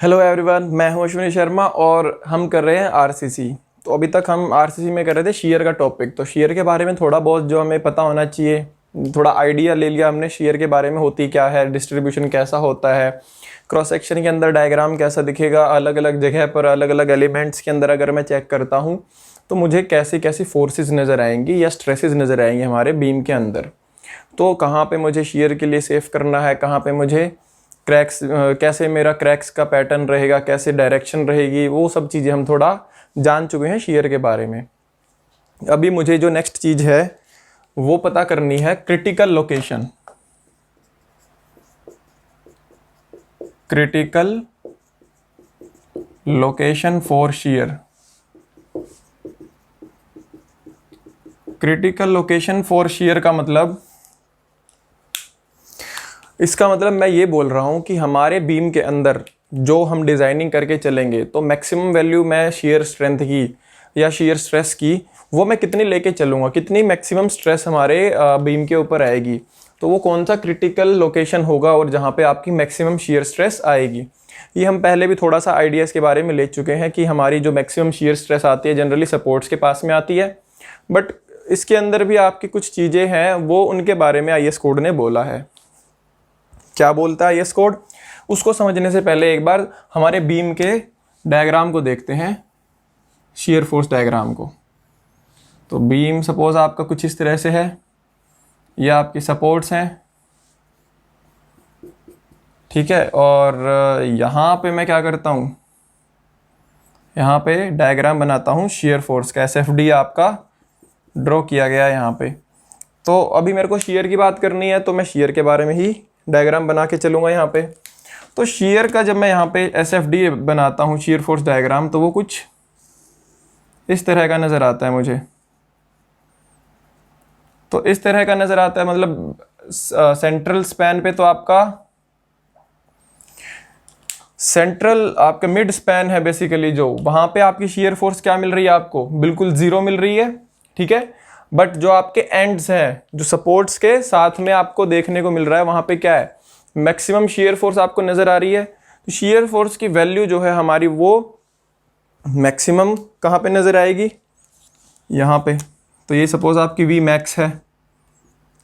Hello everyone, मैं हूं अश्विनी शर्मा और हम कर रहे हैं आरसीसी। तो अभी तक हम आरसीसी में कर रहे थे शेयर का टॉपिक। तो शेयर के बारे में थोड़ा बहुत जो हमें पता होना चाहिए, थोड़ा आइडिया ले लिया हमने शेयर के बारे में, होती क्या है, डिस्ट्रीब्यूशन कैसा होता है, क्रॉस सेक्शन के अंदर डायग्राम कैसा दिखेगा, अलग अलग जगह पर अलग अलग एलिमेंट्स के अंदर अगर मैं चेक करता हूँ तो मुझे कैसी कैसी फोर्सेस नज़र आएंगी या स्ट्रेसेस नज़र आएंगे हमारे बीम के अंदर। तो कहाँ पे मुझे शेयर के लिए सेव करना है, कहाँ पे मुझे क्रैक्स, कैसे मेरा क्रैक्स का पैटर्न रहेगा, कैसे डायरेक्शन रहेगी, वो सब चीज़ें हम थोड़ा जान चुके हैं शेयर के बारे में। अभी मुझे जो नेक्स्ट चीज़ है वो पता करनी है critical location. Critical location for share. Critical location for share का मतलब, इसका मतलब मैं ये बोल रहा हूँ कि हमारे बीम के अंदर जो हम डिज़ाइनिंग करके चलेंगे तो मैक्सिमम वैल्यू मैं शेयर स्ट्रेंथ की या शेयर स्ट्रेस की वो मैं कितनी लेके चलूँगा, कितनी मैक्सिमम स्ट्रेस हमारे बीम के ऊपर आएगी, तो वो कौन सा क्रिटिकल लोकेशन होगा और जहाँ पे आपकी मैक्सिमम शेयर स्ट्रेस आएगी। ये हम पहले भी थोड़ा सा आइडियाज़ के बारे में ले चुके हैं कि हमारी जो मैक्सिमम शेयर स्ट्रेस आती है जनरली सपोर्ट्स के पास में आती है, बट इसके अंदर भी आपकी कुछ चीज़ें हैं वो उनके बारे में आईएस कोड ने बोला है। क्या बोलता है आईएस कोड, उसको समझने से पहले एक बार हमारे बीम के डायग्राम को देखते हैं, शेयर फोर्स डायग्राम को। तो बीम सपोज आपका कुछ इस तरह से है, ये आपकी सपोर्ट्स हैं, ठीक है। और यहाँ पे मैं क्या करता हूँ, यहाँ पे डायग्राम बनाता हूँ शेयर फोर्स का। एसएफडी आपका ड्रॉ किया गया है यहाँ पे। तो अभी मेरे को शेयर की बात करनी है तो मैं शेयर के बारे में ही डायग्राम बना के चलूँगा यहाँ पे। तो शेयर का जब मैं यहाँ पे एसएफडी बनाता हूँ, शेयर फोर्स डायग्राम, तो वो कुछ इस तरह का नज़र आता है मुझे। तो इस तरह का नज़र आता है, मतलब सेंट्रल स्पैन पे तो आपका सेंट्रल आपका मिड स्पैन है बेसिकली, जो वहाँ पे आपकी शेयर फोर्स क्या मिल रही है, आपको बिल्कुल ज़ीरो मिल रही है, ठीक है। बट जो आपके एंड्स हैं, जो सपोर्ट्स के साथ में आपको देखने को मिल रहा है, वहाँ पे क्या है, मैक्सिमम शेयर फोर्स आपको नज़र आ रही है। तो शेयर फोर्स की वैल्यू जो है हमारी वो मैक्सिमम कहाँ पे नज़र आएगी, यहाँ पे। तो ये सपोज आपकी वी मैक्स है,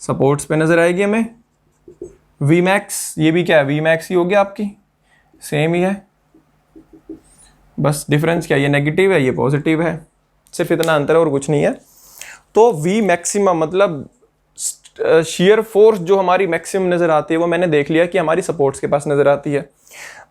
सपोर्ट्स पे नज़र आएगी हमें वी मैक्स। ये भी क्या है, वी मैक्स ही होगी आपकी, सेम ही है, बस डिफरेंस क्या है, ये नेगेटिव है, ये पॉजिटिव है, सिर्फ इतना अंतर है और कुछ नहीं है। तो वी मैक्सिमम मतलब शेयर फोर्स जो हमारी मैक्सिमम नज़र आती है वो मैंने देख लिया कि हमारी सपोर्ट्स के पास नज़र आती है।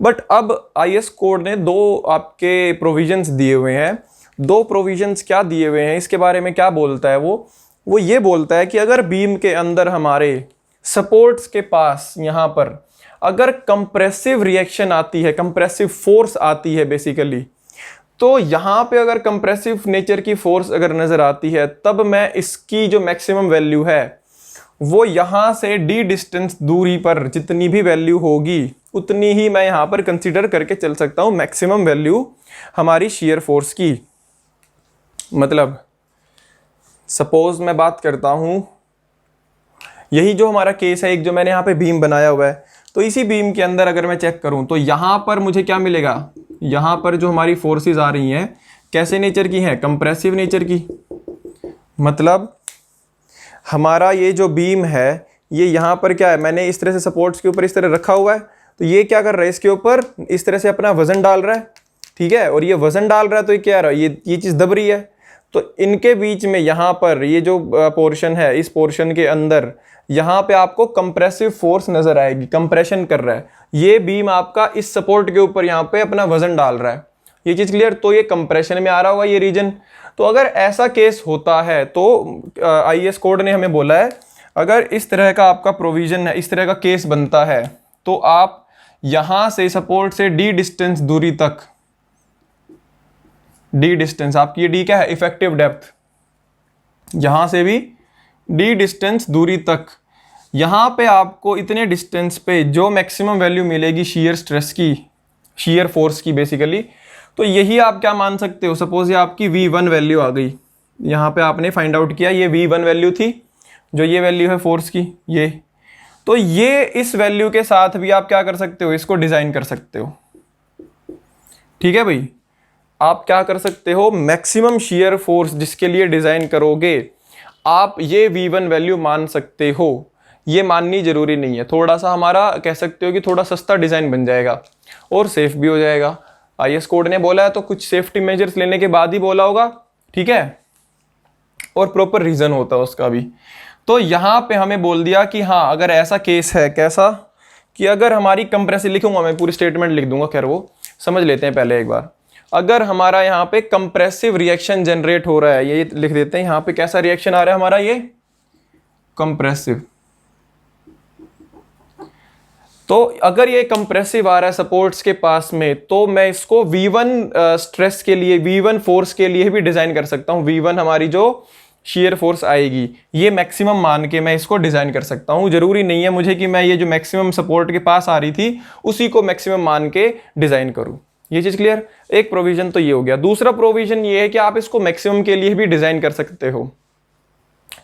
बट अब आईएस कोड ने दो आपके प्रोविजंस दिए हुए हैं। दो प्रोविजंस क्या दिए हुए हैं, इसके बारे में क्या बोलता है वो ये बोलता है कि अगर बीम के अंदर हमारे सपोर्ट्स के पास यहाँ पर अगर कंप्रेसिव रिएक्शन आती है, कंप्रेसिव फोर्स आती है बेसिकली, तो यहाँ पे अगर कंप्रेसिव नेचर की फोर्स अगर नज़र आती है, तब मैं इसकी जो मैक्सिमम वैल्यू है वो यहाँ से डी डिस्टेंस दूरी पर जितनी भी वैल्यू होगी उतनी ही मैं यहाँ पर कंसीडर करके चल सकता हूँ मैक्सिमम वैल्यू हमारी शेयर फोर्स की। मतलब सपोज मैं बात करता हूँ, यही जो हमारा केस है, एक जो मैंने यहाँ पे बीम बनाया हुआ है, तो इसी बीम के अंदर अगर मैं चेक करूँ तो यहाँ पर मुझे क्या मिलेगा, यहाँ पर जो हमारी फोर्सेस आ रही हैं कैसे नेचर की हैं, कंप्रेसिव नेचर की। मतलब हमारा ये जो बीम है ये यहाँ पर क्या है, मैंने इस तरह से सपोर्ट्स के ऊपर इस तरह रखा हुआ है, तो ये क्या कर रहा है, इसके ऊपर इस तरह से अपना वजन डाल रहा है, ठीक है। और ये वजन डाल रहा है तो ये क्या रहा है, ये चीज़ दब रही है। तो इनके बीच में यहाँ पर ये जो पोर्शन है, इस पोर्शन के अंदर यहाँ पे आपको कंप्रेसिव फोर्स नजर आएगी, कंप्रेशन कर रहा है ये बीम आपका इस सपोर्ट के ऊपर यहाँ पे अपना वजन डाल रहा है, ये चीज़ क्लियर। तो ये कंप्रेशन में आ रहा होगा ये रीजन। तो अगर ऐसा केस होता है तो आईएस कोड ने हमें बोला है, अगर इस तरह का आपका प्रोविजन है, इस तरह का केस बनता है, तो आप यहाँ से सपोर्ट से डी डिस्टेंस दूरी तक, डी डिस्टेंस आपकी ये डी क्या है, इफेक्टिव डेप्थ, यहाँ से भी डी डिस्टेंस दूरी तक, यहाँ पे आपको इतने डिस्टेंस पे जो मैक्सिमम वैल्यू मिलेगी शेयर स्ट्रेस की, शेयर फोर्स की बेसिकली, तो यही आप क्या मान सकते हो, सपोज ये आपकी V1 वैल्यू आ गई, यहाँ पे आपने फाइंड आउट किया ये V1 वैल्यू थी, जो ये वैल्यू है फोर्स की ये, तो ये इस वैल्यू के साथ भी आप क्या कर सकते हो, इसको डिज़ाइन कर सकते हो। ठीक है भाई, आप क्या कर सकते हो, मैक्सिमम शियर फोर्स जिसके लिए डिजाइन करोगे आप ये V1 वैल्यू मान सकते हो। ये माननी जरूरी नहीं है, थोड़ा सा हमारा कह सकते हो कि थोड़ा सस्ता डिजाइन बन जाएगा और सेफ भी हो जाएगा। IS कोड ने बोला है तो कुछ सेफ्टी मेजर्स लेने के बाद ही बोला होगा, ठीक है, और प्रॉपर रीजन होता है उसका भी। तो यहां पे हमें बोल दिया कि हाँ अगर ऐसा केस है, कैसा कि अगर हमारी कंप्रेसिव, लिखूंगा मैं पूरी स्टेटमेंट लिख दूंगा, खैर वो समझ लेते हैं पहले एक बार। अगर हमारा यहाँ पे कंप्रेसिव रिएक्शन जनरेट हो रहा है, ये लिख देते हैं यहाँ पे कैसा रिएक्शन आ रहा है हमारा, ये कंप्रेसिव। तो अगर ये कंप्रेसिव आ रहा है सपोर्ट्स के पास में, तो मैं इसको V1 स्ट्रेस के लिए, V1 फोर्स के लिए भी डिजाइन कर सकता हूँ। V1 हमारी जो शेयर फोर्स आएगी ये मैक्सिमम मान के मैं इसको डिजाइन कर सकता हूँ। जरूरी नहीं है मुझे कि मैं ये जो मैक्सिमम सपोर्ट के पास आ रही थी उसी को मैक्सिमम मान के डिजाइन करूँ। ये चीज क्लियर। एक प्रोविजन तो ये हो गया। दूसरा प्रोविजन ये है कि आप इसको मैक्सिमम के लिए भी डिजाइन कर सकते हो,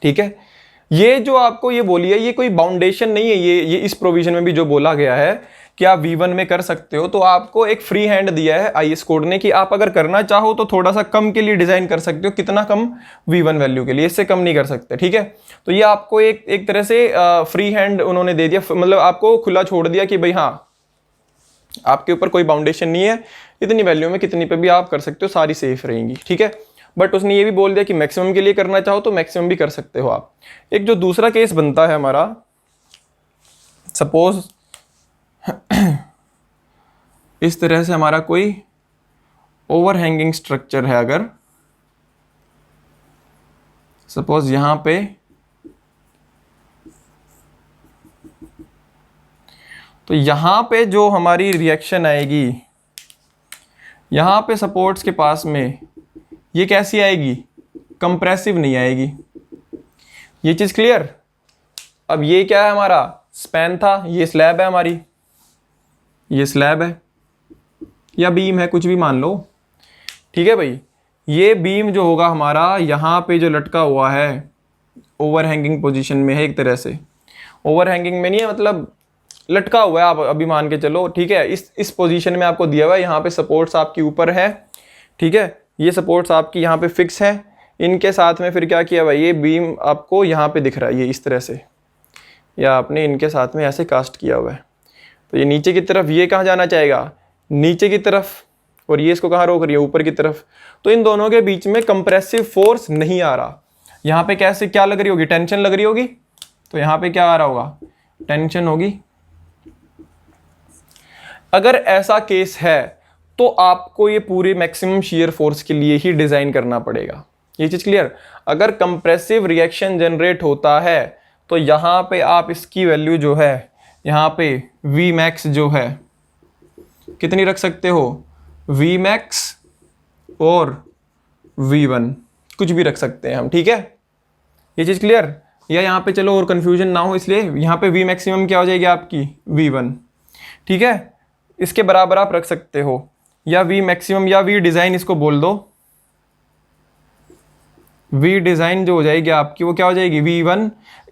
ठीक है। ये जो आपको ये बोली है ये कोई बाउंडेशन नहीं है, ये इस प्रोविजन में भी जो बोला गया है कि आप V1 में कर सकते हो, तो आपको एक फ्री हैंड दिया है IS कोड ने कि आप अगर करना चाहो तो थोड़ा सा कम के लिए डिजाइन कर सकते हो। कितना कम, V1 वैल्यू के लिए, इससे कम नहीं कर सकते, ठीक है। तो ये आपको एक तरह से फ्री हैंड उन्होंने दे दिया, मतलब आपको खुला छोड़ दिया कि भाई हाँ आपके ऊपर कोई बाउंडेशन नहीं है, इतनी वैल्यू में कितनी पे भी आप कर सकते हो, सारी सेफ रहेंगी, ठीक है। बट उसने ये भी बोल दिया कि मैक्सिमम के लिए करना चाहो तो मैक्सिमम भी कर सकते हो आप। एक जो दूसरा केस बनता है हमारा, सपोज इस तरह से हमारा कोई ओवरहैंगिंग स्ट्रक्चर है, अगर सपोज यहां पे तो यहां पे जो हमारी रिएक्शन आएगी यहां पे सपोर्ट्स के पास में, ये कैसी आएगी, कंप्रेसिव नहीं आएगी। ये चीज क्लियर। अब ये क्या है हमारा, स्पैन था, ये स्लैब है हमारी, ये स्लैब है या बीम है, कुछ भी मान लो, ठीक है भाई। ये बीम जो होगा हमारा यहां पे जो लटका हुआ है ओवरहैंगिंग पोजीशन में है, एक तरह से ओवरहैंगिंग में नहीं है, मतलब लटका हुआ है, आप अभी मान के चलो, ठीक है। इस पोजीशन में आपको दिया हुआ है, यहाँ पे सपोर्ट्स आपके ऊपर है, ठीक है। ये सपोर्ट्स आपकी यहाँ पे फिक्स है, इनके साथ में फिर क्या किया हुआ है, ये बीम आपको यहाँ पे दिख रहा है, ये इस तरह से, या आपने इनके साथ में ऐसे कास्ट किया हुआ है। तो ये नीचे की तरफ, ये कहाँ जाना चाहेगा, नीचे की तरफ, और ये इसको कहाँ रोक रही है, ऊपर की तरफ। तो इन दोनों के बीच में कंप्रेसिव फोर्स नहीं आ रहा। यहाँ पे कैसे क्या लग रही होगी, टेंशन लग रही होगी, तो यहाँ पे क्या आ रहा होगा, टेंशन होगी। अगर ऐसा केस है तो आपको ये पूरी मैक्सिमम शियर फोर्स के लिए ही डिजाइन करना पड़ेगा। ये चीज क्लियर। अगर कंप्रेसिव रिएक्शन जनरेट होता है तो यहां पे आप इसकी वैल्यू जो है यहां पे Vmax जो है कितनी रख सकते हो, Vmax और V1 कुछ भी रख सकते हैं हम, ठीक है। ये चीज क्लियर। या यहाँ पे चलो और कंफ्यूजन ना हो इसलिए यहाँ पे V मैक्सिमम क्या हो जाएगी आपकी, V1, ठीक है। इसके बराबर आप रख सकते हो, या V मैक्सिमम या V डिजाइन इसको बोल दो। V डिजाइन जो हो जाएगी आपकी वो क्या हो जाएगी, V1,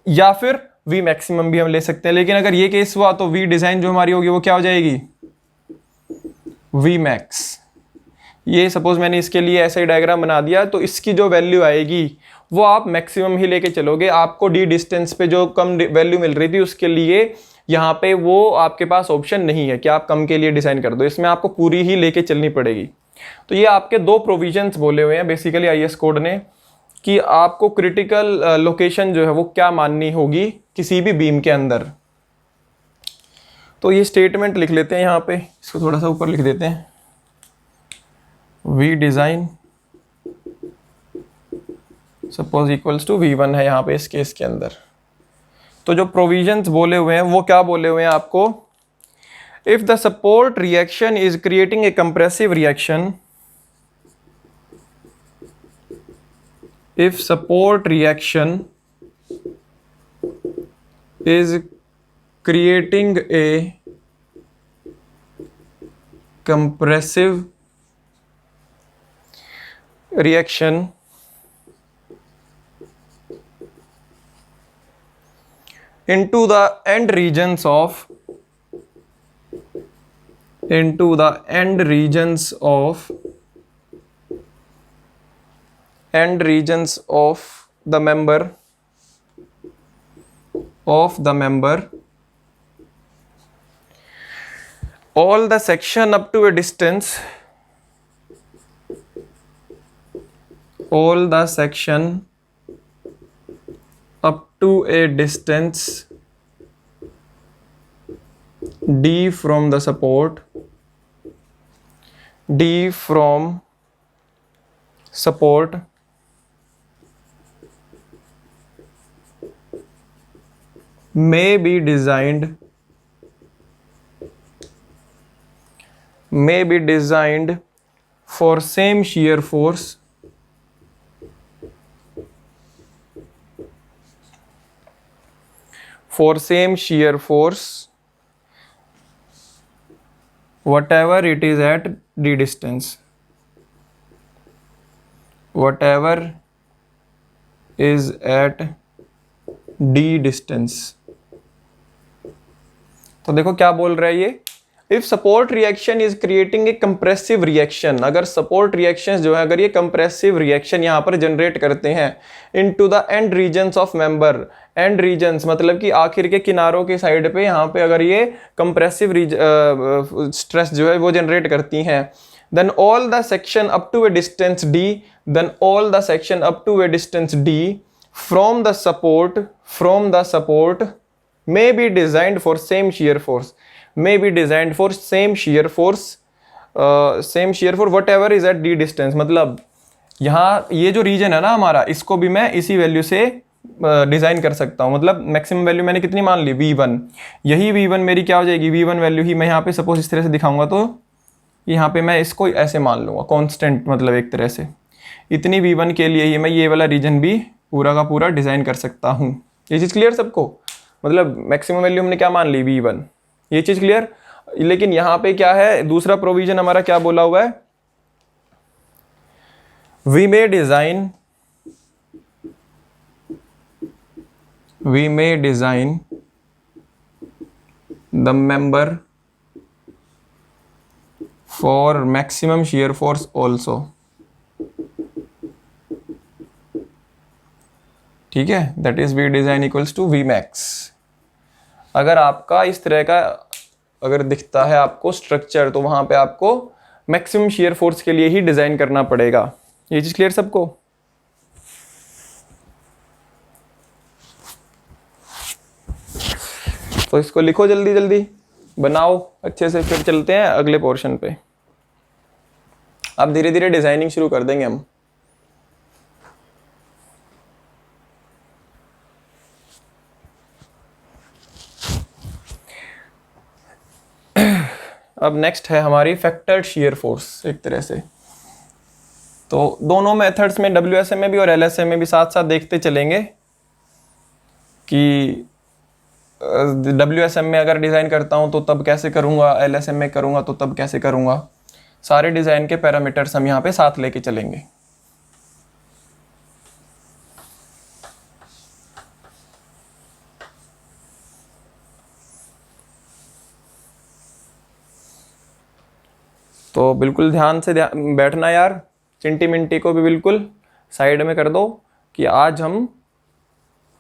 या फिर V मैक्सिमम भी हम ले सकते हैं। लेकिन अगर ये केस हुआ तो V डिजाइन जो हमारी होगी वो क्या हो जाएगी, Vmax। ये सपोज मैंने इसके लिए ऐसा ही डायग्राम बना दिया, तो इसकी जो वैल्यू आएगी वो आप मैक्सिमम ही लेके चलोगे। आपको डी डिस्टेंस पे जो कम वैल्यू मिल रही थी उसके लिए यहाँ पे वो आपके पास ऑप्शन नहीं है कि आप कम के लिए डिजाइन कर दो, इसमें आपको पूरी ही लेके चलनी पड़ेगी। तो ये आपके दो प्रोविजंस बोले हुए हैं बेसिकली IS कोड ने कि आपको क्रिटिकल लोकेशन जो है वो क्या माननी होगी किसी भी बीम के अंदर। तो ये स्टेटमेंट लिख लेते हैं यहाँ पे, इसको थोड़ा सा ऊपर लिख देते हैं। V design suppose equals to V1 है यहाँ पे इस केस के अंदर। तो जो प्रोविजंस बोले हुए हैं वो क्या बोले हुए हैं आपको, if the support reaction is creating a compressive reaction, if support reaction is creating a compressive reaction into the end regions of into the end regions of the member all the section up to a distance d from the support may be designed for same shear force whatever it is at d distance, तो देखो क्या बोल रहा है ये, if support reaction is creating a compressive reaction, अगर support reaction जो है, अगर ये कंप्रेसिव रिएक्शन यहाँ पर जनरेट करते हैं into the end regions of member, and regions मतलब कि आखिर के किनारों के साइड पे, यहाँ पे अगर ये कंप्रेसिव स्ट्रेस जो है वो जनरेट करती हैं, then all the section up to a distance d from the support may be designed for same shear force whatever is at d distance, मतलब यहाँ ये जो रीजन है ना हमारा, इसको भी मैं इसी वैल्यू से डिजाइन कर सकता हूँ। मतलब मैक्सिमम वैल्यू मैंने कितनी मान ली, v1, यही v1 मेरी क्या हो जाएगी, v1 वैल्यू ही मैं यहाँ पे सपोज इस तरह से दिखाऊंगा, तो यहाँ पे मैं इसको ऐसे मान लूँगा कांस्टेंट, मतलब एक तरह से इतनी v1 के लिए ही मैं ये वाला रीजन भी पूरा का पूरा डिज़ाइन कर सकता हूँ। ये चीज़ क्लियर सबको, मतलब मैक्सिमम वैल्यू हमने क्या मान ली, v1, ये चीज़ क्लियर। लेकिन यहाँ पे क्या है, दूसरा प्रोविजन हमारा क्या बोला हुआ है, we may design the member for maximum shear force also, ठीक है, that is v design equals to v max। अगर आपका इस तरह का अगर दिखता है आपको स्ट्रक्चर, तो वहां पे आपको मैक्सिमम shear फोर्स के लिए ही डिजाइन करना पड़ेगा। ये चीज क्लियर सबको। तो इसको लिखो, जल्दी जल्दी बनाओ अच्छे से, फिर चलते हैं अगले पोर्शन पे। अब धीरे धीरे डिजाइनिंग शुरू कर देंगे हम। अब नेक्स्ट है हमारी फैक्टर्ड शियर फोर्स, एक तरह से। तो दोनों मेथड्स में, WSM में भी और LSM में भी साथ साथ देखते चलेंगे कि WSM में अगर डिज़ाइन करता हूं तो तब कैसे करूंगा, LSM में करूंगा तो तब कैसे करूंगा। सारे डिज़ाइन के पैरामीटर्स हम यहाँ पे साथ लेके चलेंगे। तो बिल्कुल ध्यान से बैठना यार, चिंटी मिंटी को भी बिल्कुल साइड में कर दो कि आज हम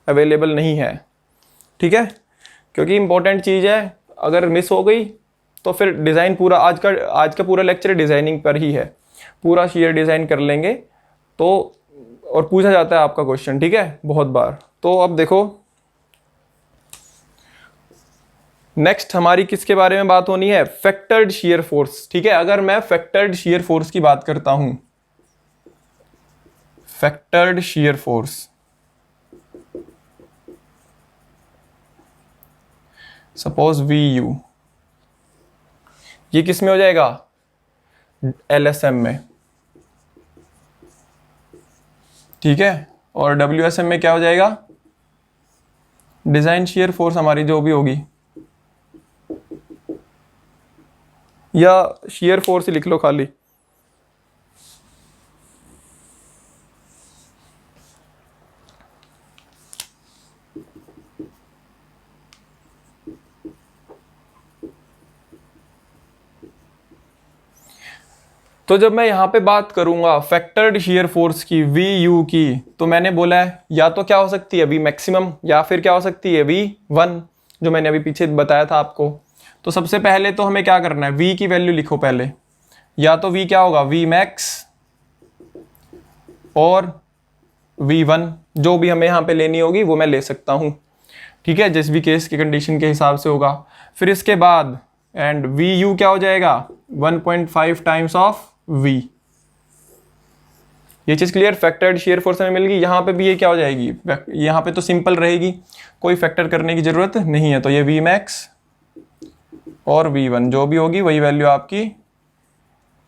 अवेलेबल नहीं है, ठीक है, क्योंकि इंपॉर्टेंट चीज़ है। अगर मिस हो गई तो फिर डिज़ाइन पूरा, आज का पूरा लेक्चर डिज़ाइनिंग पर ही है, पूरा शेयर डिज़ाइन कर लेंगे। तो और पूछा जाता है आपका क्वेश्चन, ठीक है, बहुत बार। तो अब देखो नेक्स्ट हमारी किसके बारे में बात होनी है, फैक्टर्ड शियर फोर्स, ठीक है। अगर मैं फैक्टर्ड शियर फोर्स की बात करता हूं, factored shear force, suppose VU, ये किस में हो जाएगा, LSM में, ठीक है। और WSM में क्या हो जाएगा, डिजाइन शियर फोर्स हमारी जो भी होगी, या शियर फोर्स ही लिख लो खाली। तो जब मैं यहाँ पे बात करूँगा फैक्टर्ड शीयर फोर्स की वी यू की, तो मैंने बोला है या तो क्या हो सकती है वी मैक्सिमम, या फिर क्या हो सकती है वी वन, जो मैंने अभी पीछे बताया था आपको। तो सबसे पहले तो हमें क्या करना है, वी की वैल्यू लिखो पहले, या तो वी क्या होगा वी मैक्स और वी वन, जो भी हमें यहाँ पे लेनी होगी वो मैं ले सकता हूँ, ठीक है, जिस भी केस की कंडीशन के हिसाब से होगा। फिर इसके बाद एंड वी यू क्या हो जाएगा 1.5 टाइम्स ऑफ वी। ये चीज़ क्लियर, फैक्टर्ड शेयर फोर्स हमें मिल गई। यहाँ पे भी ये क्या हो जाएगी, यहाँ पे तो सिंपल रहेगी, कोई फैक्टर करने की जरूरत नहीं है। तो ये वी मैक्स और वी वन जो भी होगी वही वैल्यू आपकी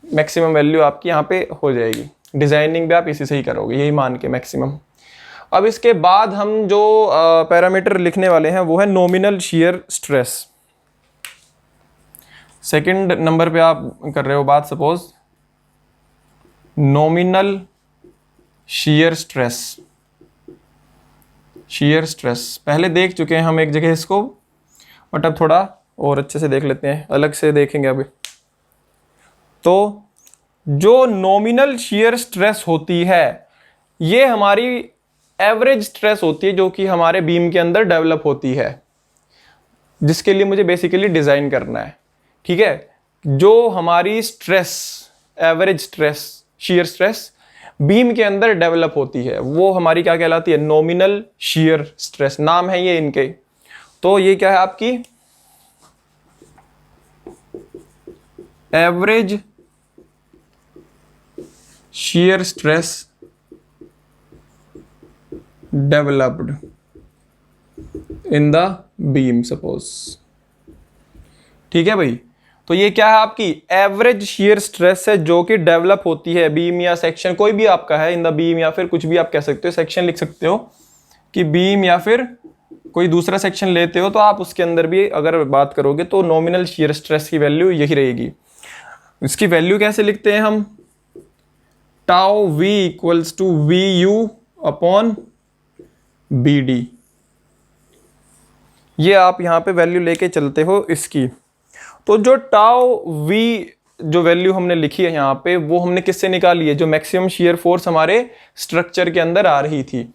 मैक्सिमम वैल्यू आपकी यहाँ पे हो जाएगी। डिजाइनिंग भी आप इसी से ही करोगे, यही मान के मैक्सिमम। अब इसके बाद हम जो पैरामीटर लिखने वाले हैं वो है nominal shear stress. Second number पे आप कर रहे हो बात, suppose nominal shear stress. Shear stress पहले देख चुके हैं हम एक जगह इसको, बट अब थोड़ा और अच्छे से देख लेते हैं, अलग से देखेंगे अभी। तो जो नॉमिनल शीयर स्ट्रेस होती है ये हमारी एवरेज स्ट्रेस होती है जो कि हमारे बीम के अंदर डेवलप होती है, जिसके लिए मुझे बेसिकली डिजाइन करना है, ठीक है। जो हमारी stress average stress shear stress beam के अंदर डेवलप होती है वो हमारी क्या कहलाती है, नॉमिनल शीयर स्ट्रेस, नाम है ये इनके। तो ये क्या है आपकी average shear stress developed in the beam suppose, ठीक है भाई। तो ये क्या है आपकी एवरेज शीयर स्ट्रेस है जो कि डेवलप होती है बीम या सेक्शन, कोई भी आपका है इन द बीम, या फिर कुछ भी आप कह सकते हो, सेक्शन लिख सकते हो कि बीम, या फिर कोई दूसरा सेक्शन लेते हो तो आप उसके अंदर भी अगर बात करोगे तो नॉमिनल शीयर स्ट्रेस की वैल्यू यही रहेगी। इसकी वैल्यू कैसे लिखते हैं हम, tau V equals to V U upon B D. ये आप यहां पे वैल्यू लेके चलते हो इसकी। तो जो टाउ वी जो वैल्यू हमने लिखी है यहाँ पे वो हमने किससे निकाली है, जो मैक्सिमम शीयर फोर्स हमारे स्ट्रक्चर के अंदर आ रही थी।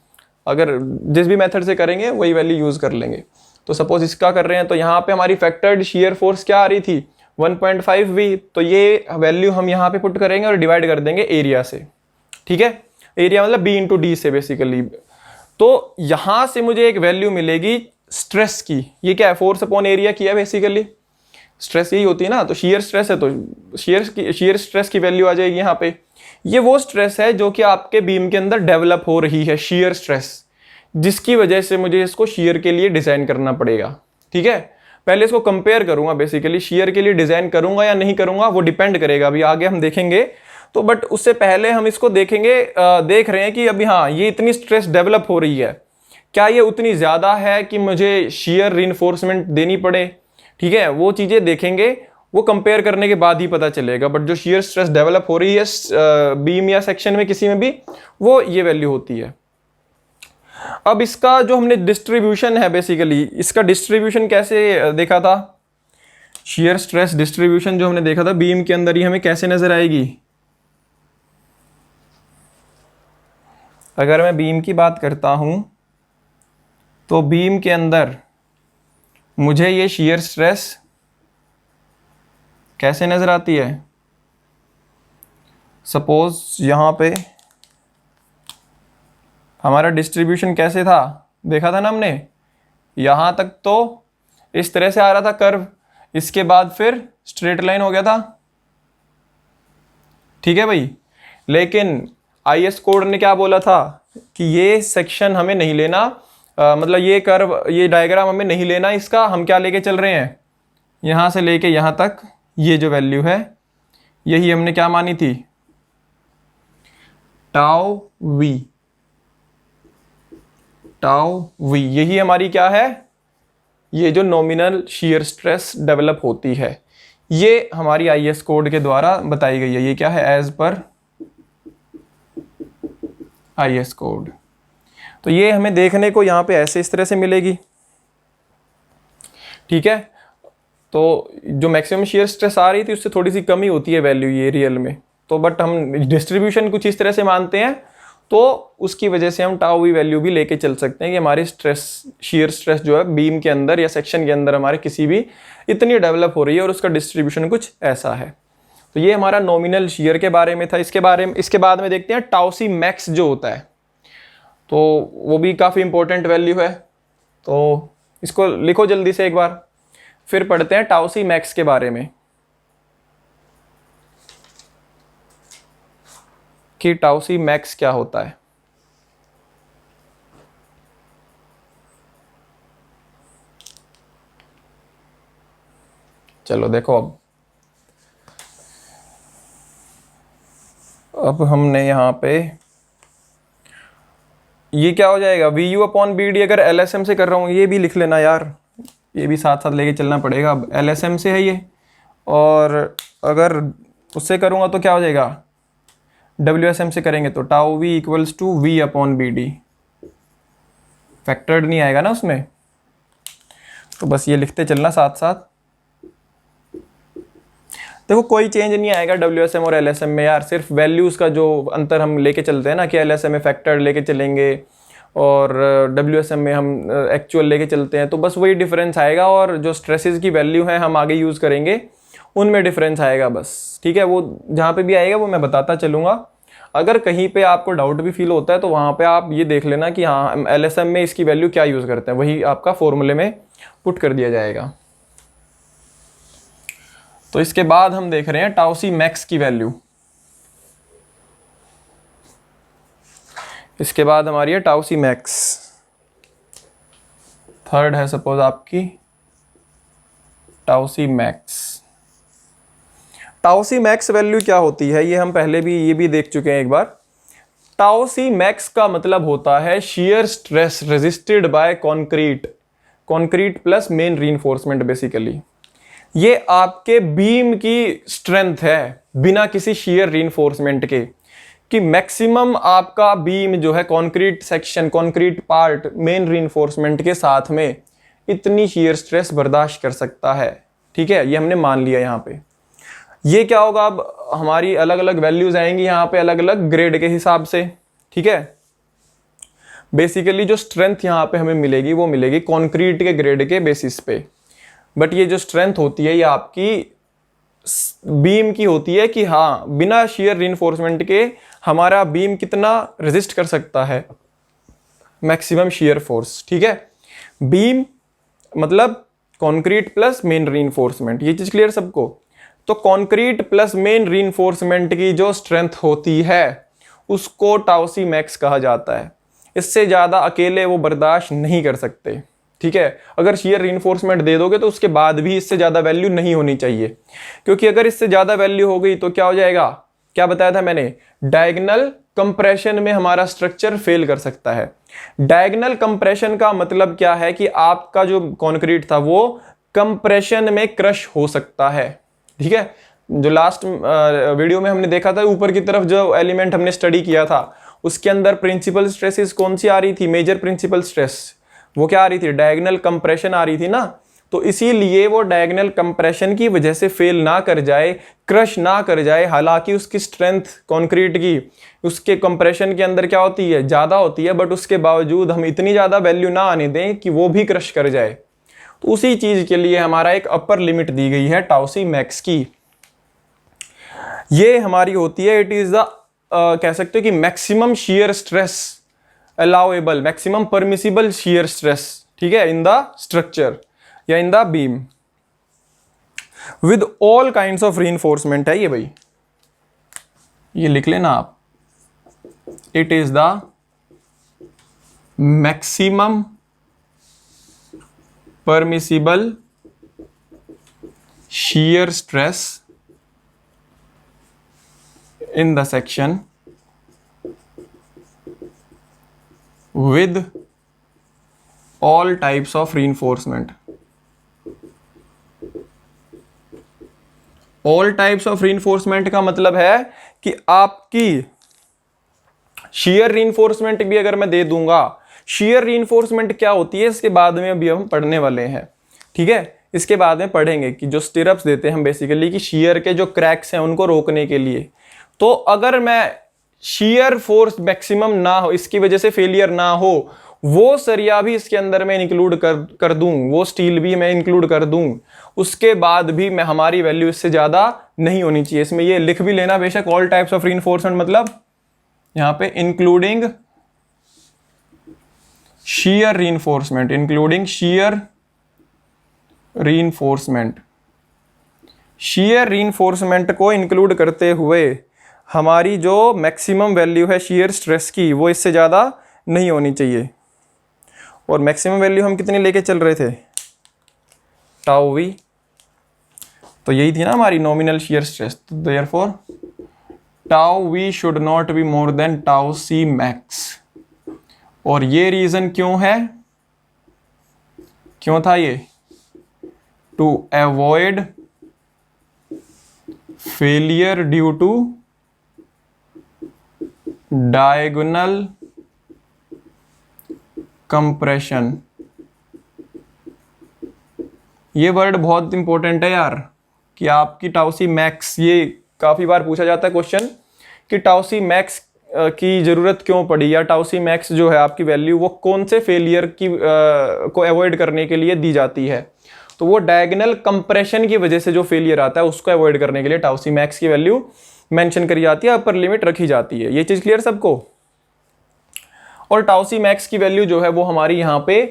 अगर जिस भी मेथड से करेंगे वही वैल्यू यूज कर लेंगे। तो सपोज इसका कर रहे हैं तो यहाँ पे हमारी फैक्टर्ड शीयर फोर्स क्या आ रही थी 1.5 वी, तो ये वैल्यू हम यहाँ पे पुट करेंगे और डिवाइड कर देंगे एरिया से, ठीक है। एरिया मतलब बी इंटू डी से बेसिकली। तो यहां से मुझे एक वैल्यू मिलेगी स्ट्रेस की, ये क्या है फोर्स अपॉन एरिया की है बेसिकली, स्ट्रेस यही होती है ना। तो शीयर स्ट्रेस है तो शीयर स्ट्रेस की वैल्यू आ जाएगी यहाँ पे। ये वो स्ट्रेस है जो कि आपके बीम के अंदर डेवलप हो रही है, शीयर स्ट्रेस, जिसकी वजह से मुझे इसको शीयर के लिए डिजाइन करना पड़ेगा, ठीक है। पहले इसको कंपेयर करूंगा बेसिकली, शीयर के लिए डिजाइन करूंगा या नहीं करूंगा वो डिपेंड करेगा, अभी आगे हम देखेंगे। तो बट उससे पहले हम इसको देखेंगे, देख रहे हैं कि अभी हाँ ये इतनी स्ट्रेस डेवलप हो रही है, क्या ये उतनी ज्यादा है कि मुझे शीयर रीइंफोर्समेंट देनी पड़े, ठीक है। वो चीजें देखेंगे, वो कंपेयर करने के बाद ही पता चलेगा। बट जो शीयर स्ट्रेस डेवलप हो रही है बीम या सेक्शन में किसी में भी, वो ये वैल्यू होती है। अब इसका जो हमने डिस्ट्रीब्यूशन है बेसिकली, इसका डिस्ट्रीब्यूशन कैसे देखा था, शीयर स्ट्रेस डिस्ट्रीब्यूशन जो हमने देखा था बीम के अंदर ही हमें कैसे नजर आएगी। अगर मैं बीम की बात करता हूं तो बीम के अंदर मुझे ये शीयर स्ट्रेस कैसे नजर आती है, सपोज यहां पे हमारा डिस्ट्रीब्यूशन कैसे था, देखा था ना हमने, यहां तक तो इस तरह से आ रहा था कर्व, इसके बाद फिर स्ट्रेट लाइन हो गया था, ठीक है भाई। लेकिन आईएस कोड ने क्या बोला था कि ये सेक्शन हमें नहीं लेना, मतलब ये कर्व ये डायग्राम हमें नहीं लेना, इसका हम क्या लेके चल रहे हैं, यहां से लेके यहां तक ये जो वैल्यू है यही हमने क्या मानी थी, टाउ वी। टाउ वी यही हमारी क्या है, ये जो नॉमिनल शीयर स्ट्रेस डेवलप होती है, ये हमारी आईएस कोड के द्वारा बताई गई है। ये क्या है, एज पर आईएस कोड। तो ये हमें देखने को यहाँ पे ऐसे इस तरह से मिलेगी, ठीक है। तो जो मैक्सिमम शीयर स्ट्रेस आ रही थी उससे थोड़ी सी कमी होती है वैल्यू ये रियल में, तो बट हम डिस्ट्रीब्यूशन कुछ इस तरह से मानते हैं, तो उसकी वजह से हम टाउ वी वैल्यू भी लेके चल सकते हैं कि हमारी स्ट्रेस, शियर स्ट्रेस जो है बीम के अंदर या सेक्शन के अंदर हमारे किसी भी इतनी डेवलप हो रही है और उसका डिस्ट्रीब्यूशन कुछ ऐसा है। तो ये हमारा नॉमिनल शियर के बारे में था। इसके बाद में देखते हैं टाउ सी मैक्स जो होता है, तो वो भी काफ़ी इंपॉर्टेंट वैल्यू है। तो इसको लिखो जल्दी से एक बार, फिर पढ़ते हैं टाउ सी मैक्स के बारे में कि टाउ सी मैक्स क्या होता है। चलो देखो, अब हमने यहाँ पे ये क्या हो जाएगा, V U upon B D. अगर एलएसएम से कर रहा हूँ, ये भी लिख लेना यार, ये भी साथ साथ लेके चलना पड़ेगा। अब एलएसएम से है ये, और अगर उससे करूँगा तो क्या हो जाएगा, डब्ल्यूएसएम से करेंगे तो tau V equals to V upon B D. Factored नहीं आएगा ना उसमें, तो बस ये लिखते चलना साथ साथ। देखो कोई चेंज नहीं आएगा डब्ल्यूएसएम और एलएसएम में यार, सिर्फ वैल्यूज़ का जो अंतर हम लेके चलते हैं ना, कि एलएसएम में फैक्टर्ड लेके चलेंगे और डब्ल्यूएसएम में हम एक्चुअल लेके चलते हैं, तो बस वही डिफरेंस आएगा। और जो स्ट्रेसेस की वैल्यू है हम आगे यूज़ करेंगे, उनमें डिफरेंस आएगा बस, ठीक है। वो जहाँ पे भी आएगा वो मैं बताता चलूँगा। अगर कहीं पे आपको डाउट भी फील होता है तो वहाँ पे आप ये देख लेना कि हाँ हम एलएसएम में इसकी वैल्यू क्या यूज़ करते हैं, वही आपका फॉर्मूले में पुट कर दिया जाएगा। तो इसके बाद हम देख रहे हैं टाउ सी मैक्स की वैल्यू। इसके बाद हमारी है टाउ सी मैक्स, थर्ड है सपोज आपकी tau C max. Tau C max value क्या होती है, ये हम पहले भी ये भी देख चुके हैं एक बार। टाउ सी मैक्स का मतलब होता है shear stress resisted by concrete plus main reinforcement. Basically ये आपके बीम की स्ट्रेंथ है बिना किसी शियर रीइंफोर्समेंट के, कि मैक्सिमम आपका बीम जो है concrete section, concrete part main reinforcement के साथ में इतनी शियर स्ट्रेस बर्दाश्त कर सकता है, ठीक है। ये हमने मान लिया यहाँ पे। ये क्या होगा, अब हमारी अलग अलग वैल्यूज आएंगी यहाँ पे अलग अलग ग्रेड के हिसाब से, ठीक है। बेसिकली जो स्ट्रेंथ यहाँ पे हमें मिलेगी वो मिलेगी कंक्रीट के ग्रेड के बेसिस पे, बट ये जो स्ट्रेंथ होती है ये आपकी बीम की होती है कि हाँ बिना शियर रीइंफोर्समेंट के हमारा बीम कितना रेजिस्ट कर सकता है मैक्सिमम शियर फोर्स, ठीक है। बीम मतलब कंक्रीट प्लस मेन रीइंफोर्समेंट, ये चीज क्लियर सबको। तो कंक्रीट प्लस मेन रीइंफोर्समेंट की जो स्ट्रेंथ होती है उसको टाउ सी मैक्स कहा जाता है। इससे ज्यादा अकेले वो बर्दाश्त नहीं कर सकते, ठीक है। अगर शियर रीइंफोर्समेंट दे दोगे तो उसके बाद भी इससे ज्यादा वैल्यू नहीं होनी चाहिए, क्योंकि अगर इससे ज्यादा वैल्यू हो गई तो क्या हो जाएगा, क्या बताया था मैंने, डायगोनल कंप्रेशन में हमारा स्ट्रक्चर फेल कर सकता है। डायगोनल कंप्रेशन का मतलब क्या है कि आपका जो कंक्रीट था वो कंप्रेशन में क्रश हो सकता है, ठीक है। जो लास्ट वीडियो में हमने देखा था ऊपर की तरफ जो एलिमेंट हमने स्टडी किया था उसके अंदर प्रिंसिपल स्ट्रेसेस कौन सी आ रही थी, मेजर प्रिंसिपल स्ट्रेस वो क्या आ रही थी, डायगोनल कंप्रेशन आ रही थी ना। तो इसीलिए वो डायगोनल कंप्रेशन की वजह से फेल ना कर जाए, क्रश ना कर जाए, हालांकि उसकी स्ट्रेंथ कंक्रीट की उसके कंप्रेशन के अंदर क्या होती है, ज्यादा होती है, बट उसके बावजूद हम इतनी ज्यादा वैल्यू ना आने दें कि वो भी क्रश कर जाए। तो उसी चीज के लिए हमारा एक अपर लिमिट दी गई है टाउ सी मैक्स की। ये हमारी होती है, इट इज द कह सकते हो कि maximum shear stress allowable, maximum permissible shear stress, ठीक है, इन द स्ट्रक्चर या in the beam with all kinds of reinforcement है ये भाई, ये लिख लेना आप। It is the maximum permissible shear stress in the section with all types of reinforcement. All types of reinforcement का मतलब है कि आपकी shear reinforcement भी अगर मैं दे दूंगा, shear reinforcement क्या होती है इसके बाद में अभी हम पढ़ने वाले हैं, ठीक है। इसके बाद में पढ़ेंगे कि जो स्टिरअप्स देते हैं हम बेसिकली कि shear के जो क्रैक्स हैं उनको रोकने के लिए, तो अगर मैं शीयर फोर्स मैक्सिमम ना हो, इसकी वजह से फेलियर ना हो, वो सरिया भी इसके अंदर मैं इंक्लूड कर दूं, वो स्टील भी मैं इंक्लूड कर दूं, उसके बाद भी मैं हमारी वैल्यू इससे ज्यादा नहीं होनी चाहिए। इसमें ये लिख भी लेना बेशक, ऑल टाइप्स ऑफ रीइंफोर्समेंट मतलब यहां पे including shear reinforcement, including shear reinforcement. Shear reinforcement को इंक्लूड करते हुए हमारी जो मैक्सिमम वैल्यू है शीयर स्ट्रेस की, वो इससे ज़्यादा नहीं होनी चाहिए। और मैक्सिमम वैल्यू हम कितनी लेके चल रहे थे, टाउ वी, तो यही थी ना हमारी नॉमिनल शीयर स्ट्रेस। तो therefore tau V should not be more than tau C max. और ये रीजन क्यों है, क्यों था ये, to avoid failure due to diagonal compression. ये वर्ड बहुत इंपॉर्टेंट है यार, कि आपकी टाउसी मैक्स, ये काफी बार पूछा जाता है क्वेश्चन कि टाउसी मैक्स की जरूरत क्यों पड़ी, या टाउसी मैक्स जो है आपकी वैल्यू वो कौन से फेलियर की को अवॉइड करने के लिए दी जाती है। तो वो डायगोनल कंप्रेशन की वजह से जो फेलियर आता है उसको अवॉइड करने के लिए टाउसी मैक्स की वैल्यू मेंशन करी जाती है, अपर लिमिट रखी जाती है। ये चीज क्लियर सबको। और टाउसी मैक्स की वैल्यू जो है वो हमारी यहाँ पे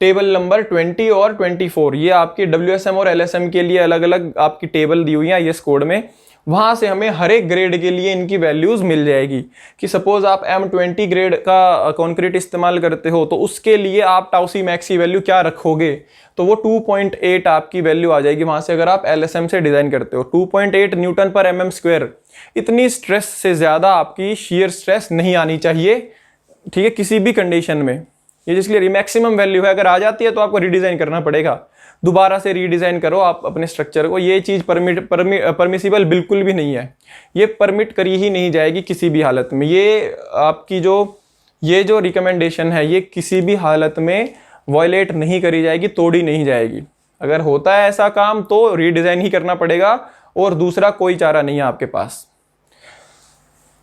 टेबल नंबर 20 और 24, ये आपके WSM और LSM के लिए अलग अलग आपकी टेबल दी हुई है IS कोड में, वहां से हमें हर एक ग्रेड के लिए इनकी वैल्यूज मिल जाएगी। कि सपोज आप M20 ग्रेड का कंक्रीट इस्तेमाल करते हो तो उसके लिए आप टाउसी मैक्स की वैल्यू क्या रखोगे, तो वो 2.8 आपकी वैल्यू आ जाएगी वहां से, अगर आप LSM से डिजाइन करते हो। 2.8 न्यूटन पर mm², इतनी स्ट्रेस से ज्यादा आपकी शीयर स्ट्रेस नहीं आनी चाहिए, ठीक है, किसी भी कंडीशन में। ये जिसके मैक्सिमम वैल्यू है, अगर आ जाती है तो आपको रीडिजाइन करना पड़ेगा, दोबारा से रीडिजाइन करो आप अपने स्ट्रक्चर को। ये चीज परमिसिबल बिल्कुल भी नहीं है, ये परमिट करी ही नहीं जाएगी किसी भी हालत में। ये आपकी जो रिकमेंडेशन है ये किसी भी हालत में वॉयलेट नहीं करी जाएगी, तोड़ी नहीं जाएगी। अगर होता है ऐसा काम तो रीडिजाइन ही करना पड़ेगा, और दूसरा कोई चारा नहीं है आपके पास।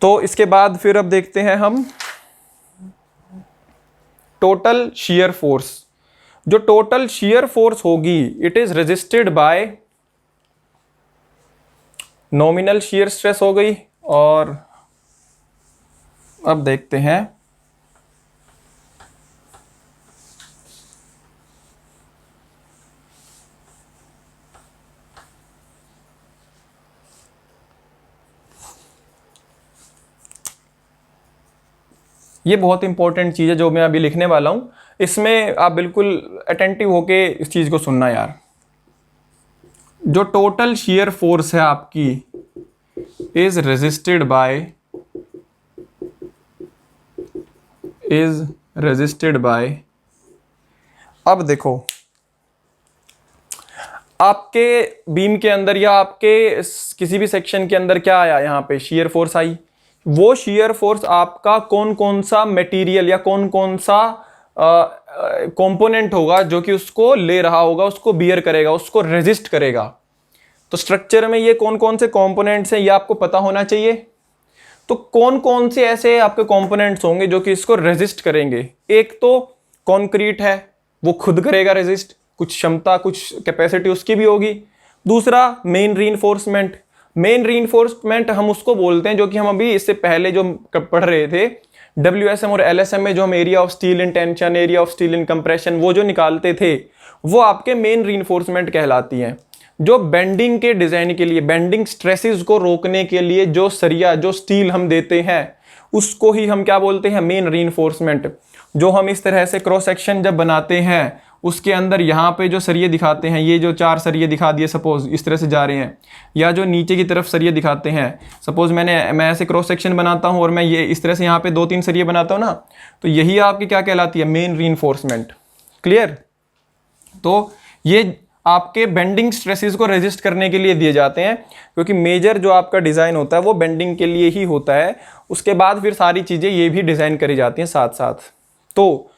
तो इसके बाद फिर अब देखते हैं हम टोटल शीयर फोर्स। जो टोटल शीयर फोर्स होगी it is resisted bye nominal shear stress हो गई। और अब देखते हैं ये बहुत इंपॉर्टेंट चीज है जो मैं अभी लिखने वाला हूं, इसमें आप बिल्कुल अटेंटिव होके इस चीज को सुनना यार। जो टोटल शीयर फोर्स है आपकी इज रेजिस्टेड बाय, अब देखो आपके बीम के अंदर या आपके किसी भी सेक्शन के अंदर क्या आया, यहां पे शीयर फोर्स आई। वो शीयर फोर्स आपका कौन कौन सा मटेरियल या कौन कौन सा कंपोनेंट होगा जो कि उसको ले रहा होगा, उसको बियर करेगा, उसको रेजिस्ट करेगा। तो स्ट्रक्चर में ये कौन कौन से कंपोनेंट्स हैं ये आपको पता होना चाहिए। तो कौन कौन से ऐसे आपके कंपोनेंट्स होंगे जो कि इसको रेजिस्ट करेंगे। एक तो कंक्रीट है, वो खुद करेगा रेजिस्ट, कुछ क्षमता कुछ कैपेसिटी उसकी भी होगी। दूसरा मेन रीइंफोर्समेंट, मेन रीइंफोर्समेंट हम उसको बोलते हैं जो कि हम अभी इससे पहले जो पढ़ रहे थे WSM और LSM में, जो हम area of steel in tension, area of steel in compression वो जो निकालते थे, वो आपके मेन रीइंफोर्समेंट कहलाती हैं। जो बेंडिंग के डिजाइन के लिए, बेंडिंग स्ट्रेसेस को रोकने के लिए जो सरिया जो स्टील हम देते हैं उसको ही हम क्या बोलते हैं, मेन रीइंफोर्समेंट। जो हम इस तरह से क्रॉस सेक्शन जब बनाते हैं उसके अंदर यहाँ पे जो सरिये दिखाते हैं, ये जो 4 सरिये दिखा दिए सपोज इस तरह से जा रहे हैं, या जो नीचे की तरफ सरिये दिखाते हैं, सपोज मैं ऐसे क्रॉस सेक्शन बनाता हूँ और मैं ये इस तरह से यहाँ पे 2-3 सरिये बनाता हूँ ना, तो यही आपकी क्या कहलाती है, मेन रीइंफोर्समेंट। क्लियर। तो ये आपके बेंडिंग स्ट्रेसेस को रेजिस्ट करने के लिए दिए जाते हैं, क्योंकि मेजर जो आपका डिजाइन होता है वो बेंडिंग के लिए ही होता है। उसके बाद फिर सारी चीजें ये भी डिजाइन करी जाती हैं साथ साथ। तो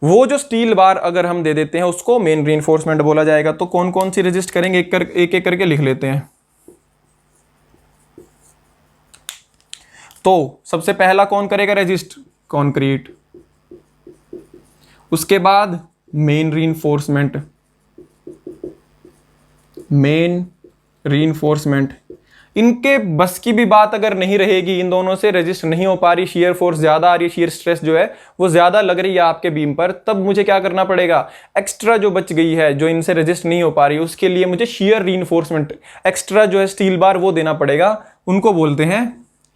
वो जो स्टील बार अगर हम दे देते हैं उसको मेन रीइंफोर्समेंट बोला जाएगा। तो कौन कौन सी रेजिस्ट करेंगे एक एक करके लिख लेते हैं। तो सबसे पहला कौन करेगा रेजिस्ट? कंक्रीट। उसके बाद मेन रीइंफोर्समेंट, मेन रीइंफोर्समेंट। इनके बस की भी बात अगर नहीं रहेगी, इन दोनों से रेजिस्ट नहीं हो पा रही, शियर फोर्स ज्यादा आ रही है, शियर स्ट्रेस जो है वो ज्यादा लग रही है आपके बीम पर, तब मुझे क्या करना पड़ेगा? एक्स्ट्रा जो बच गई है, जो इनसे रेजिस्ट नहीं हो पा रही, उसके लिए मुझे शियर रीइंफोर्समेंट, एक्स्ट्रा जो है स्टील बार वो देना पड़ेगा। उनको बोलते हैं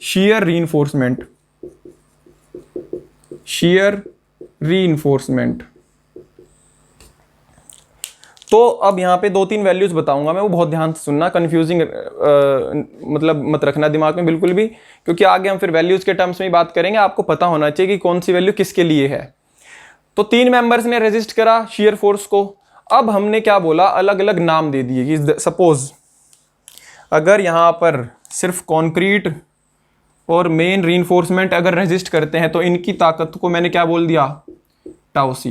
शियर रीइंफोर्समेंट, शियर रीइंफोर्समेंट। तो अब यहाँ पे 2-3 वैल्यूज बताऊंगा मैं, वो बहुत ध्यान से सुनना, कंफ्यूजिंग मतलब मत रखना दिमाग में बिल्कुल भी, क्योंकि आगे हम फिर वैल्यूज के टर्म्स में ही बात करेंगे। आपको पता होना चाहिए कि कौन सी वैल्यू किसके लिए है। तो 3 मेंबर्स ने रेजिस्ट करा शियर फोर्स को। अब हमने क्या बोला? अलग अलग नाम दे दिए कि सपोज अगर यहाँ पर सिर्फ कॉन्क्रीट और मेन रीइंफोर्समेंट अगर रेजिस्ट करते हैं तो इनकी ताकत को मैंने क्या बोल दिया? टाउ सी,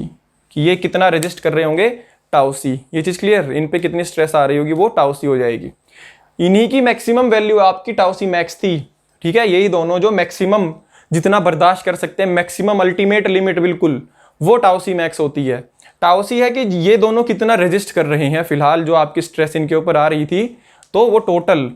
कि ये कितना रेजिस्ट कर रहे होंगे? टाउ सी। ये चीज क्लियर? इन पे कितनी स्ट्रेस आ रही होगी वो टाउ सी हो जाएगी। इन्हीं की मैक्सिमम वैल्यू आपकी टाउ सी मैक्स थी, ठीक है। यही दोनों जो मैक्सिमम जितना बर्दाश्त कर सकते हैं, मैक्सिमम अल्टीमेट लिमिट बिल्कुल, वो टाउ सी मैक्स होती है। टाउ सी है कि ये दोनों कितना रेजिस्ट कर रहे हैं फिलहाल, जो आपकी स्ट्रेस इनके ऊपर आ रही थी, तो वो टोटल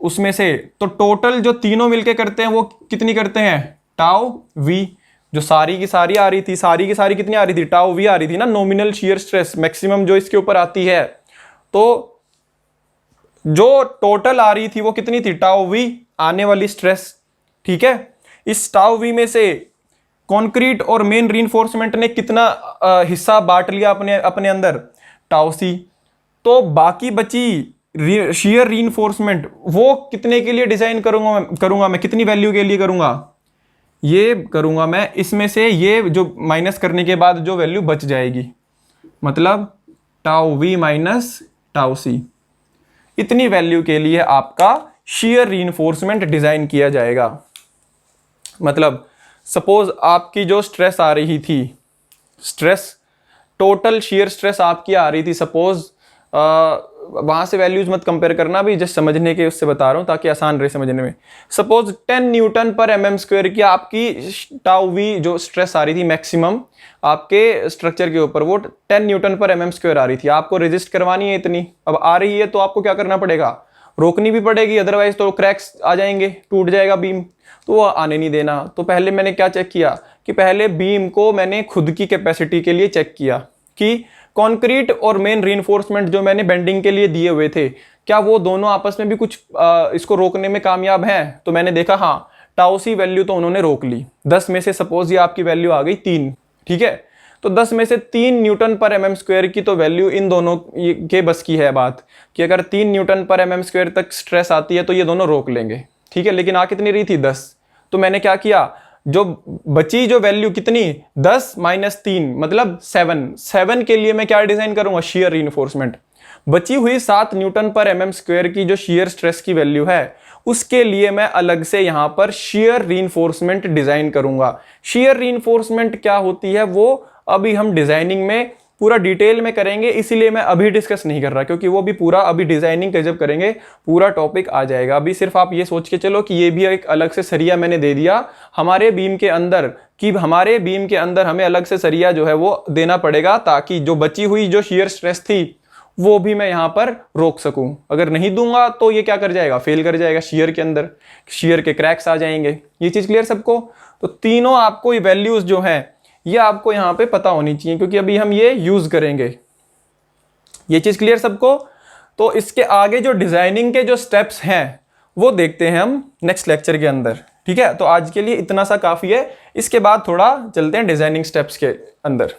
उसमें से, तो टोटल जो तीनों मिलके करते हैं वो कितनी करते हैं? Tau V. जो सारी की सारी आ रही थी, सारी की सारी कितनी आ रही थी? टाउ वी आ रही थी ना, नॉमिनल शियर स्ट्रेस मैक्सिमम जो इसके ऊपर आती है। तो जो टोटल आ रही थी वो कितनी थी? टाउ वी आने वाली स्ट्रेस, ठीक है। इस टाउ वी में से कंक्रीट और मेन रीइंफोर्समेंट ने कितना हिस्सा बांट लिया अपने अंदर? टाउ सी। तो बाकी बची शियर रीइंफोर्समेंट वो कितने के लिए डिजाइन करूंगा मैं कितनी वैल्यू के लिए करूंगा? ये करूंगा मैं इसमें से ये जो माइनस करने के बाद जो वैल्यू बच जाएगी, मतलब टाउ वी माइनस टाउ सी, इतनी वैल्यू के लिए आपका शियर रीइंफोर्समेंट डिजाइन किया जाएगा। मतलब सपोज आपकी जो स्ट्रेस आ रही थी, स्ट्रेस टोटल शियर स्ट्रेस आपकी आ रही थी, सपोज वहां से वैल्यूज मत कंपेयर करना, भी जस्ट समझने के उससे बता रहा हूं ताकि आसान रहे समझने में। सपोज 10 न्यूटन पर mm स्क्वायर की आपकी टाउ वी जो स्ट्रेस आ रही थी मैक्सिमम आपके स्ट्रक्चर के ऊपर, वो 10 न्यूटन पर mm स्क्वायर आ रही थी। आपको रेजिस्ट करवानी है इतनी, अब आ रही है तो आपको क्या करना पड़ेगा? रोकनी भी पड़ेगी, अदरवाइज तो क्रैक्स आ जाएंगे, टूट जाएगा बीम, तो वो आने नहीं देना। तो पहले मैंने क्या चेक किया कि पहले बीम को मैंने खुद की कैपेसिटी के लिए चेक किया कि कंक्रीट और मेन रीइंफोर्समेंट जो मैंने बेंडिंग के लिए दिए हुए थे, क्या वो दोनों आपस में भी कुछ इसको रोकने में कामयाब हैं? तो मैंने देखा हाँ, टाउ सी वैल्यू तो उन्होंने रोक ली। 10 में से सपोज ये आपकी वैल्यू आ गई 3, ठीक है। तो 10 में से 3 न्यूटन पर mm स्क्वायर की तो वैल्यू इन दोनों के बस की है बात, कि अगर 3 न्यूटन पर mm स्क्वायर तक स्ट्रेस आती है तो ये दोनों रोक लेंगे, ठीक है। लेकिन आ कितनी रही थी? 10। तो मैंने क्या किया, जो बची जो वैल्यू कितनी, 10 माइनस 3 मतलब 7 के लिए मैं क्या डिजाइन करूंगा? Shear reinforcement. बची हुई 7 न्यूटन पर mm स्क्वायर की जो शियर स्ट्रेस की वैल्यू है, उसके लिए मैं अलग से यहां पर शियर रीइंफोर्समेंट डिजाइन करूंगा। शियर रीइंफोर्समेंट क्या होती है वो अभी हम डिजाइनिंग में पूरा डिटेल में करेंगे, इसीलिए मैं अभी डिस्कस नहीं कर रहा, क्योंकि वो भी पूरा अभी डिजाइनिंग का जब करेंगे पूरा टॉपिक आ जाएगा। अभी सिर्फ आप ये सोच के चलो कि ये भी एक अलग से सरिया मैंने दे दिया हमारे बीम के अंदर, कि हमारे बीम के अंदर हमें अलग से सरिया जो है वो देना पड़ेगा, ताकि जो बची हुई जो शियर स्ट्रेस थी वो भी मैं यहां पर रोक सकूं। अगर नहीं दूंगा तो ये क्या कर जाएगा? फेल कर जाएगा, शियर के अंदर शियर के क्रैक्स आ जाएंगे। ये चीज क्लियर सबको? तो तीनों आपको ये वैल्यूज जो है ये आपको यहां पे पता होनी चाहिए, क्योंकि अभी हम ये यूज करेंगे। ये चीज क्लियर सबको? तो इसके आगे जो डिजाइनिंग के जो स्टेप्स हैं वो देखते हैं हम नेक्स्ट लेक्चर के अंदर, ठीक है। तो आज के लिए इतना सा काफी है, इसके बाद थोड़ा चलते हैं डिजाइनिंग स्टेप्स के अंदर।